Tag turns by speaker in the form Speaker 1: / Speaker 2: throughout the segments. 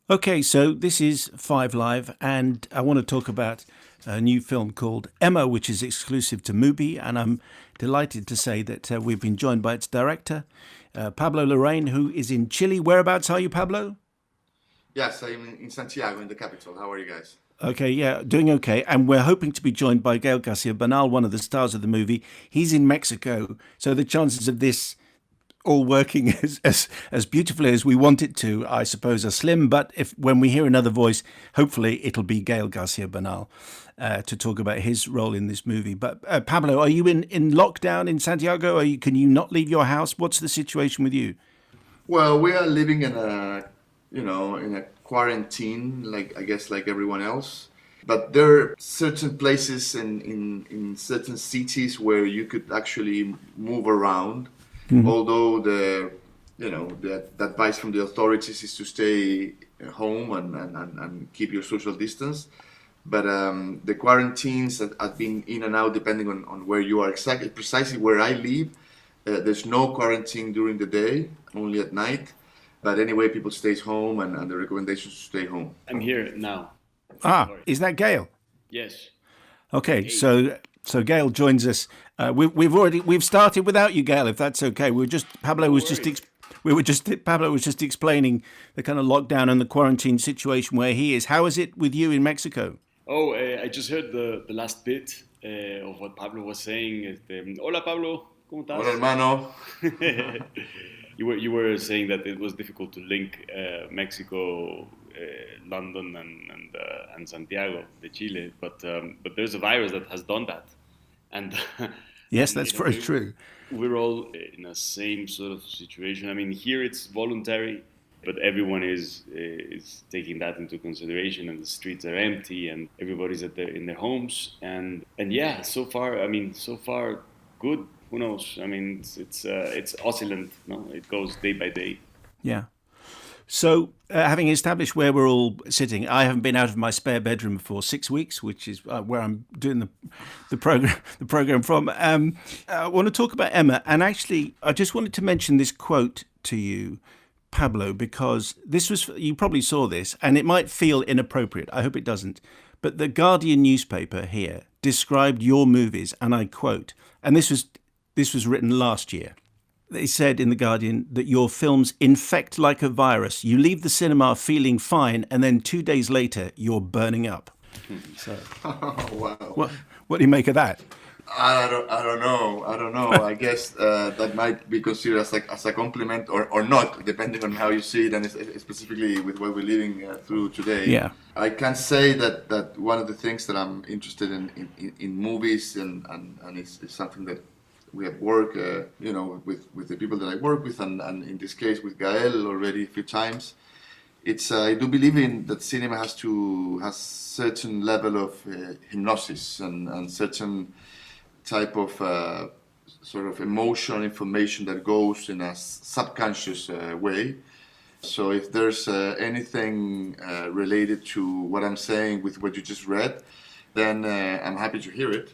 Speaker 1: Okay, so this is Five Live, and I want to talk about a new film called Emma, which is exclusive to Mubi, and I'm delighted to say that we've been joined by its director, Pablo Larraín, who is in Chile. Whereabouts are you, Pablo?
Speaker 2: Yes, I'm in Santiago, in the capital. How are you guys?
Speaker 1: Okay, yeah, doing okay. And we're hoping to be joined by Gael Garcia Bernal, one of the stars of the movie. He's in Mexico, so the chances of this all working as beautifully as we want it to, I suppose, are slim. But if when we hear another voice, hopefully it'll be Gael Garcia Bernal to talk about his role in this movie. But Pablo, are you in lockdown in Santiago? Can you not leave your house? What's the situation with you?
Speaker 2: Well, we are living in a quarantine, like I guess like everyone else. But there are certain places in certain cities where you could actually move around.
Speaker 1: Hmm.
Speaker 2: Although the advice from the authorities is to stay home and keep your social distance. But the quarantines that have been in and out depending on where you are exactly precisely where I live. There's no quarantine during the day, only at night. But anyway, people stays home and the recommendation is to stay home.
Speaker 3: I'm here now.
Speaker 1: Ah,
Speaker 3: Sorry.
Speaker 1: is that Gail?
Speaker 3: Yes.
Speaker 1: Okay,
Speaker 3: Hey.
Speaker 1: so Gail joins us. We've started without you, Gail. If that's okay, we were just Pablo
Speaker 3: No
Speaker 1: was just
Speaker 3: worries.
Speaker 1: we were just Pablo was just explaining the kind of lockdown and the quarantine situation where he is. How is it with you in Mexico?
Speaker 3: Oh, I just heard the last bit of what Pablo was saying. Hola, Pablo. ¿Cómo
Speaker 2: Hola,
Speaker 3: estás?
Speaker 2: hermano.
Speaker 3: You were saying that it was difficult to link Mexico, London, and Santiago de Chile, but there's a virus that has done that, and
Speaker 1: Yes,
Speaker 3: and
Speaker 1: that's very true.
Speaker 3: we're all in a same sort of situation. I mean, here it's voluntary, but everyone is taking that into consideration, and the streets are empty, and everybody's in their homes, and yeah, so far, I mean, so far, good. Who knows? I mean, it's oscillant. No, it goes day by day.
Speaker 1: Yeah. So, having established where we're all sitting, I haven't been out of my spare bedroom for 6 weeks, which is where I'm doing the program the program from. I want to talk about Emma, and actually, I just wanted to mention this quote to you, Pablo, because this was you probably saw this, and it might feel inappropriate. I hope it doesn't. But the Guardian newspaper here described your movies, and I quote, and this was written last year. They said in The Guardian that your films infect like a virus. You leave the cinema feeling fine, and then 2 days later, you're burning up. So,
Speaker 2: Oh, wow.
Speaker 1: what, what do you make of that?
Speaker 2: I don't know. I don't know. I guess that might be considered as a compliment or not, depending on how you see it, and specifically with what we're living through today.
Speaker 1: Yeah.
Speaker 2: I can say that one of the things that I'm interested in movies and it's something that we have worked, with the people that I work with, and in this case with Gael already a few times. It's I do believe in that cinema has certain level of hypnosis and certain type of sort of emotional information that goes in a subconscious way. So if there's anything related to what I'm saying with what you just read, then I'm happy to hear it.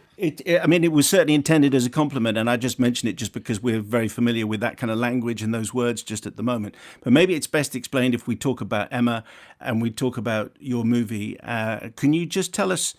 Speaker 1: I mean, it was certainly intended as a compliment, and I just mentioned it just because we're very familiar with that kind of language and those words just at the moment. But maybe it's best explained if we talk about Emma and we talk about your movie. Can you just tell us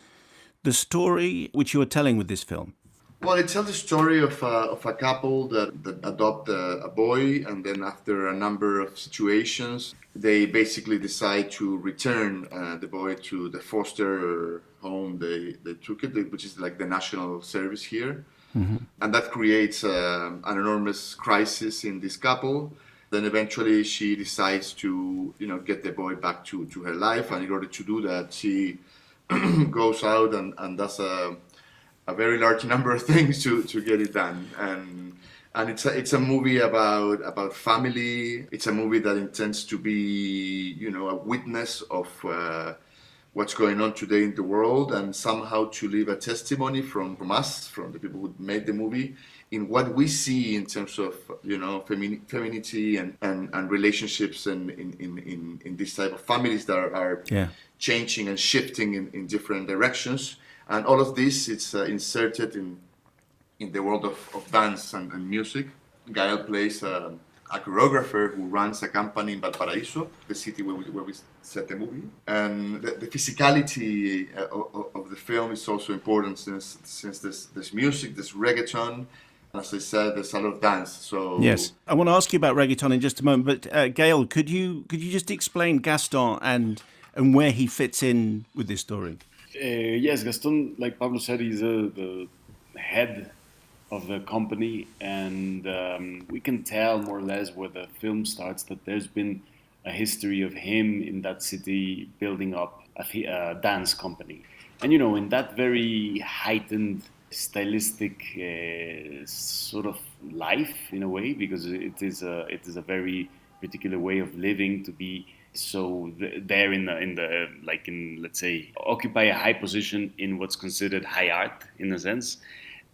Speaker 1: the story which you are telling with this film?
Speaker 2: Well, it tells the story of a couple that adopt a boy, and then after a number of situations, they basically decide to return the boy to the foster home they took it, which is like the national service here. And that creates an enormous crisis in this couple. Then eventually she decides to, get the boy back to her life, and in order to do that, she goes out and does a very large number of things to get it done. And it's a movie about family. It's a movie that intends to be, a witness of what's going on today in the world, and somehow to leave a testimony from us, from the people who made the movie, in what we see in terms of femininity and relationships and in this type of families that are
Speaker 1: Yeah.
Speaker 2: changing and shifting in different directions. And all of this it's inserted in the world of dance and music. Gael plays a choreographer who runs a company in Valparaiso, the city where we set the movie. And the physicality of the film is also important since there's music, there's reggaeton. As I said, there's a lot of dance. So
Speaker 1: yes, I want to ask you about reggaeton in just a moment. But Gael, could you just explain Gaston and where he fits in with this story?
Speaker 3: Yes, Gaston, like Pablo said, he's the head of the company, and we can tell more or less where the film starts that there's been a history of him in that city building up a dance company. And in that very heightened stylistic sort of life in a way, because it is a very particular way of living to be so there in the like in, let's say, occupy a high position in what's considered high art in a sense.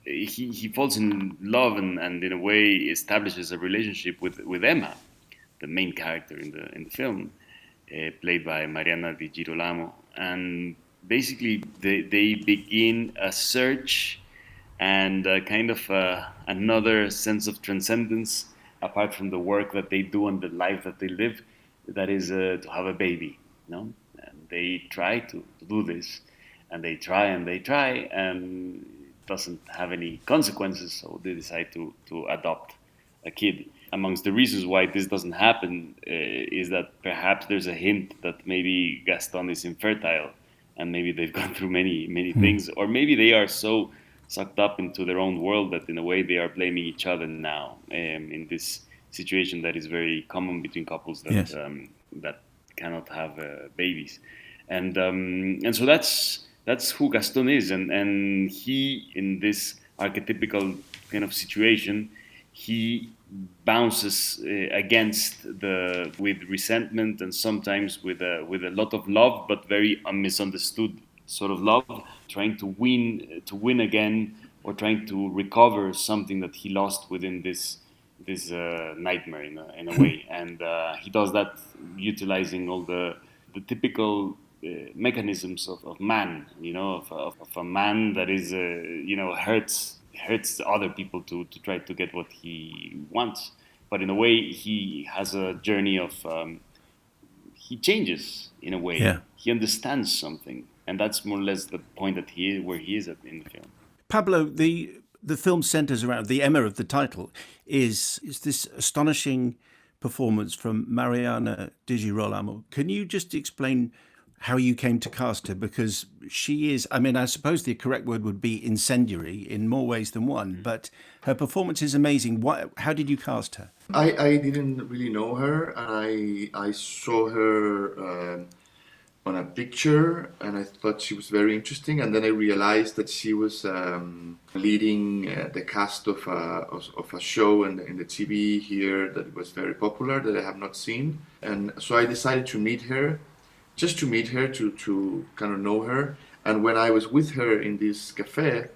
Speaker 3: He falls in love and in a way establishes a relationship with Emma, the main character in the film, played by Mariana di Girolamo, and basically they begin a search and kind of another sense of transcendence apart from the work that they do and the life that they live, that is to have a baby, and they try to do this, and they try and it doesn't have any consequences, so they decide to adopt a kid. Amongst the reasons why this doesn't happen is that perhaps there's a hint that maybe Gaston is infertile, and maybe they've gone through many things, or maybe they are so sucked up into their own world that in a way they are blaming each other now in this situation that is very common between couples that
Speaker 1: Yes.
Speaker 3: That cannot have babies, and so that's who Gaston is, and he, in this archetypical kind of situation, he bounces against with resentment and sometimes with a lot of love, but very misunderstood sort of love, trying to win again, or trying to recover something that he lost within this nightmare in a way, and he does that utilizing all the typical mechanisms of man, of a man that is hurts other people to try to get what he wants, but in a way he has a journey of he changes in a way.
Speaker 1: Yeah.
Speaker 3: He understands something, and that's more or less the point where he is at in the film.
Speaker 1: Pablo, the film centers around the Emma of the title is this astonishing performance from Mariana Di Girolamo. Can you just explain how you came to cast her? Because she is, I mean, I suppose the correct word would be incendiary in more ways than one, but her performance is amazing. How did you cast her?
Speaker 2: I didn't really know her, and I saw her on a picture, and I thought she was very interesting. And then I realized that she was leading the cast of a show in the TV here that was very popular that I have not seen. And so I decided to meet her, just to meet her, to kind of know her. And when I was with her in this cafe,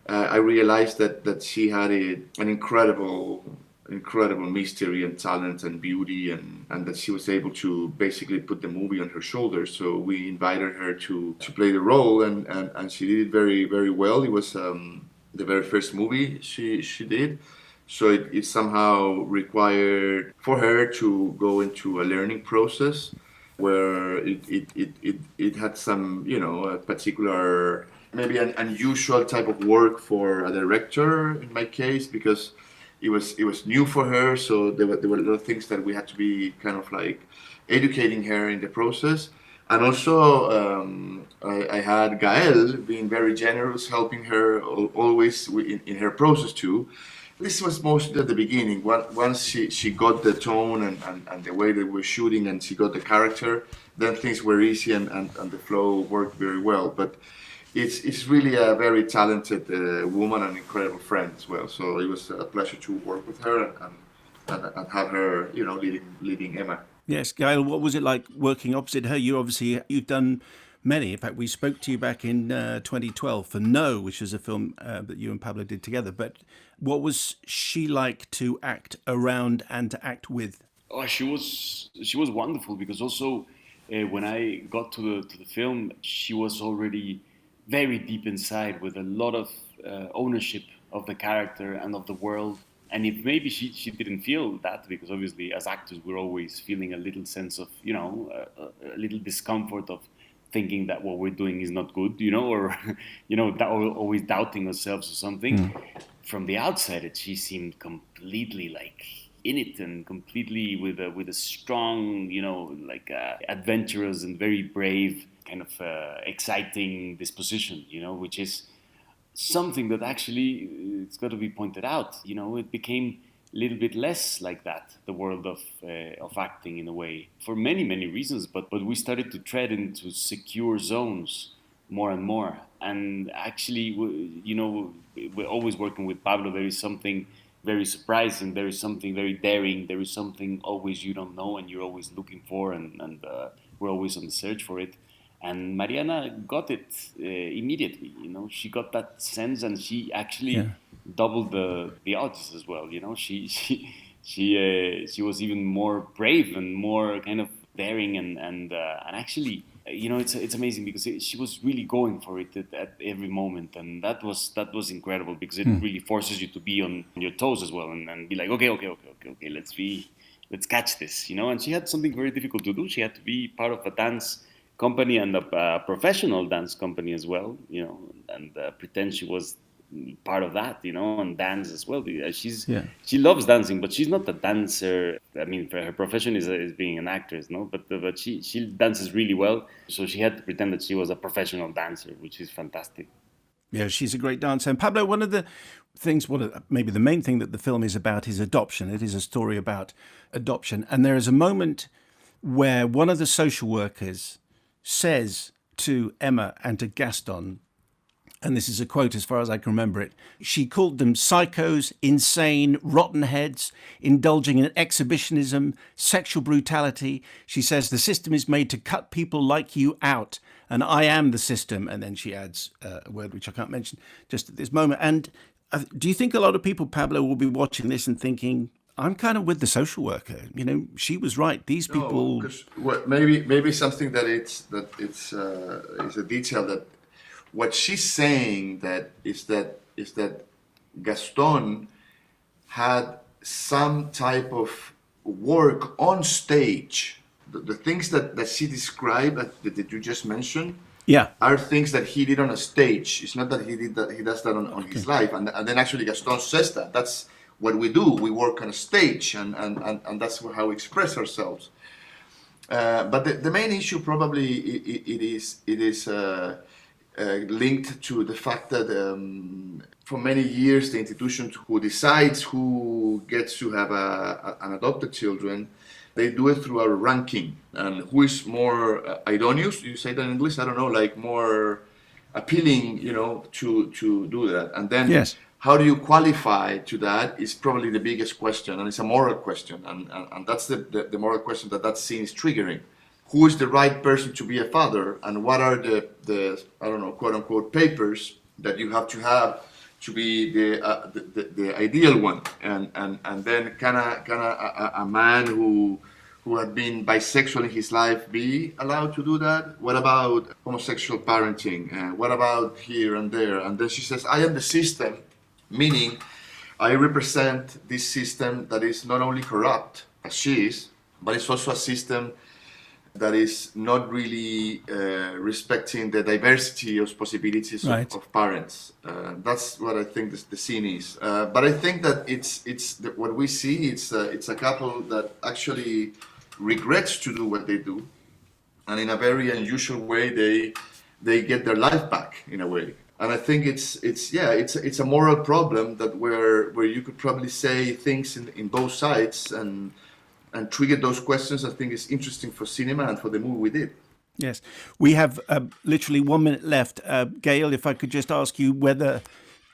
Speaker 2: I realized that she had an incredible mystery and talent and beauty, and that she was able to basically put the movie on her shoulders. So we invited her to play the role, and she did it very, very well. It was the very first movie she did. So it somehow required for her to go into a learning process where it had some, a particular, maybe an unusual type of work for a director in my case, because it was new for her. So there were a lot of things that we had to be kind of like educating her in the process. And also I had Gael being very generous, helping her always in her process too. This was mostly at the beginning. Once she got the tone and the way that we're shooting, and she got the character, then things were easy and the flow worked very well. But it's really a very talented woman and incredible friend as well. So it was a pleasure to work with her and have her, leading Emma.
Speaker 1: Yes, Gael, what was it like working opposite her? You've done many. In fact, we spoke to you back in 2012 for No, which was a film that you and Pablo did together. But what was she like to act around and to act with?
Speaker 3: Oh, she was wonderful, because also when I got to the film, she was already very deep inside with a lot of ownership of the character and of the world. And if maybe she didn't feel that, because obviously as actors we're always feeling a little sense of, a little discomfort of thinking that what we're doing is not good, or, always doubting ourselves or something. From the outside, she seemed completely like in it and completely with a strong, adventurous and very brave kind of exciting disposition, which is something that actually it's got to be pointed out. It became a little bit less like that, the world of acting in a way, for many, many reasons. But we started to tread into secure zones more and more. And actually, we're always working with Pablo. There is something very surprising. There is something very daring. There is something always you don't know and you're always looking for, and we're always on the search for it. And Mariana got it immediately. She got that sense, and she actually doubled the odds as well. She was even more brave and more kind of daring, and actually, it's amazing because she was really going for it at every moment, and that was incredible because it really forces you to be on your toes as well, and be like, okay, let's catch this, And she had something very difficult to do. She had to be part of a dance company and a professional dance company as well, and pretend she was part of that, and dance as well. She loves dancing, but she's not a dancer. I mean, her profession is being an actress, no? But she dances really well, so she had to pretend that she was a professional dancer, which is fantastic.
Speaker 1: Yeah, she's a great dancer. And Pablo, one of the things, maybe the main thing that the film is about is adoption. It is a story about adoption, and there is a moment where one of the social workers says to Emma and to Gaston, and this is a quote as far as I can remember it, she called them psychos, insane, rotten heads, indulging in exhibitionism, sexual brutality. She says the system is made to cut people like you out, and I am the system. And then she adds a word which I can't mention just at this moment. And do you think a lot of people, Pablo, will be watching this and thinking, I'm kind of with the social worker. She was right. These people.
Speaker 2: Maybe something that it's is a detail that what she's saying is that Gaston had some type of work on stage. The things that she described that you just mentioned.
Speaker 1: Yeah,
Speaker 2: are things that he did on a stage. It's not that he does that on his life. And then actually Gaston says that. That's what we do. We work on a stage, and that's how we express ourselves. But the main issue probably it is linked to the fact that for many years the institution who decides who gets to have an adopted children, they do it through a ranking, and who is more idoneous, you say that in English, I don't know, like more appealing, to do that. And then how do you qualify to that is probably the biggest question, and it's a moral question, and that's the moral question that scene is triggering. Who is the right person to be a father, and what are the I don't know, quote unquote papers that you have to be the ideal one, and then can a man who had been bisexual in his life be allowed to do that? What about homosexual parenting? What about here and there? And then she says, I am the system, meaning I represent this system that is not only corrupt, as she is, but it's also a system that is not really respecting the diversity of possibilities of parents. That's what I think the scene is. But I think that what we see. It's a couple that actually regrets to do what they do, and in a very unusual way, they get their life back in a way. And I think it's a moral problem that where you could probably say things in both sides and trigger those questions. I think it's interesting for cinema and for the movie we did.
Speaker 1: Yes. We have literally 1 minute left. Gael, if I could just ask you whether,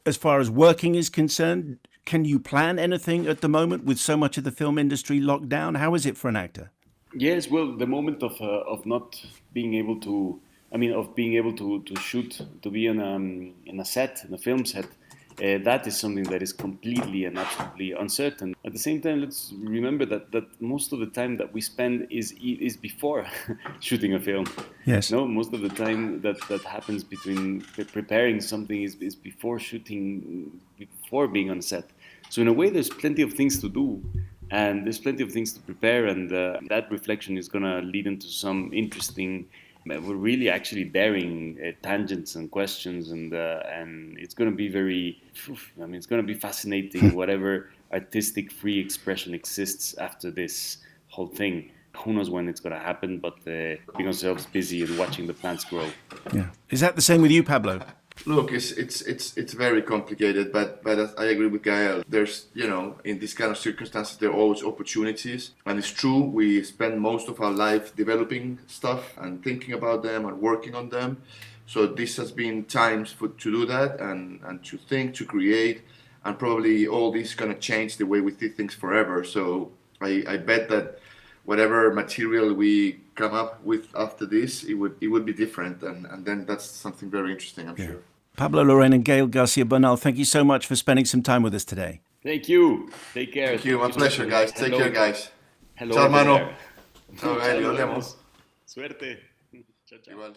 Speaker 1: as far as working is concerned, can you plan anything at the moment with so much of the film industry locked down? How is it for an actor?
Speaker 3: Yes, well, the moment of not being able to, of being able to shoot, to be in a set, in a film set, that is something that is completely and absolutely uncertain. At the same time, let's remember that most of the time that we spend is before shooting a film.
Speaker 1: Yes.
Speaker 3: No, most of the time that happens between preparing something is before shooting, before being on set. So in a way, there's plenty of things to do, and there's plenty of things to prepare, and that reflection is going to lead into some interesting, we're really actually daring tangents and questions, and it's going to be it's going to be fascinating. Whatever artistic free expression exists after this whole thing. Who knows when it's going to happen, but keeping ourselves busy and watching the plants grow.
Speaker 1: Yeah. Is that the same with you, Pablo?
Speaker 2: Look, it's very complicated, but I agree with Gael. There's, in these kind of circumstances, there are always opportunities, and it's true. We spend most of our life developing stuff and thinking about them and working on them. So this has been times to do that and to think, to create, and probably all this is going to change the way we see things forever. So I bet that whatever material we come up with after this, it would be different, and then that's something very interesting, I'm sure.
Speaker 1: Pablo Larraín and Gael García Bernal, thank you so much for spending some time with us today.
Speaker 3: Thank you. Take care.
Speaker 2: Thank you. My pleasure, guys. Take care, guys.
Speaker 3: Hello.
Speaker 2: Ciao, hermano.
Speaker 3: Ciao,
Speaker 2: Gael. Nos vemos.
Speaker 3: Suerte. Chao, chao.
Speaker 2: Igual.